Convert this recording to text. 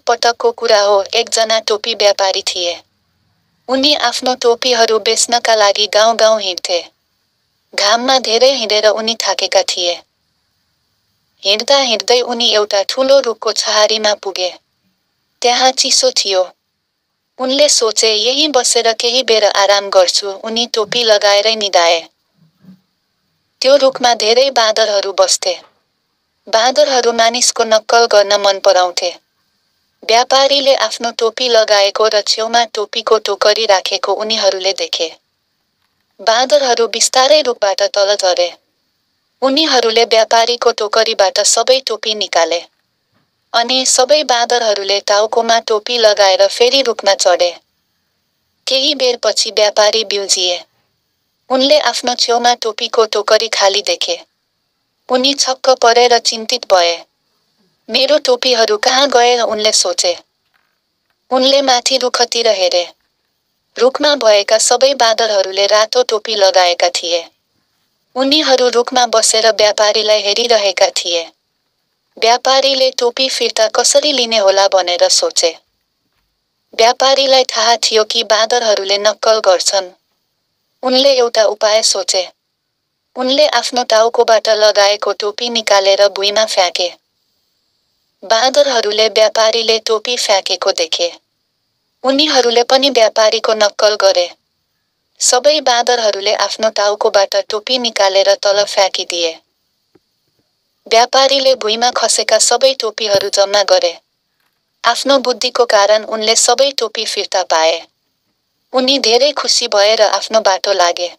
पटकको कुरा हो, एकजना टोपी व्यापारी थिए। उनी आफ्नो टोपीहरू बेच्नका लागि गाउँ-गाउँ हिँड्थे। घाममा धेरै हिँडेर उनी थाकेका थिए। हिँड्दा हिँड्दै उनी एउटा ठूलो रुखको छहारीमा पुगे। त्यहाँ चिसो थियो। उनले सोचे, यही बसेर केही बेर आराम गर्छु। उनी टोपी लगाएरै निदाए। त्यो रुखमा धेरै बाँदरहरू बस्थे। बाँदरहरू मानिसको नक्कल गर्न मन पराउँथे। व्यापारीले आफ्नो टोपी लगाएको र छेउमा टोपीको टोकरी राखेको उनीहरूले देखे। बाँदरहरू बिस्तारै रुखबाट तल झरे। उनीहरूले व्यापारीको टोकरीबाट सबै टोपी निकाले। अनि सबै बाँदरहरूले टाउकोमा टोपी लगाएर फेरि रुखमा चढे। केही बेरपछि व्यापारी बिउजिए। उनले आफ्नो छेउमा टोपीको टोकरी खाली देखे। उनी छक्क परे र चिन्तित भए। मेरो टोपीहरू कहाँ गए, उनले सोचे। उनले माथि रुखतिर हेरे। रुखमा भएका सबै बाँदरहरूले रातो टोपी लगाएका थिए। उनीहरू रुखमा बसेर व्यापारीलाई हेरिरहेका थिए। व्यापारीले टोपी फिर्ता कसरी लिने होला भनेर सोचे। व्यापारीलाई थाहा थियो कि बाँदरहरूले नक्कल गर्छन्। उनले एउटा उपाय सोचे। उनले आफ्नो टाउकोबाट लगाएको टोपी निकालेर भुइँमा फ्याँके। बाँदरहरूले व्यापारीले टोपी फ्याँकेको देखे। उनीहरूले पनि व्यापारीको नक्कल गरे। सबै बाँदरहरूले आफ्नो टाउकोबाट टोपी निकालेर तल फ्याँकिदिए। व्यापारीले भुइँमा खसेका सबै टोपीहरू जम्मा गरे। आफ्नो बुद्धिको कारण उनले सबै टोपी फिर्ता पाए। उनी धेरै खुसी भएर आफ्नो बाटो लागे।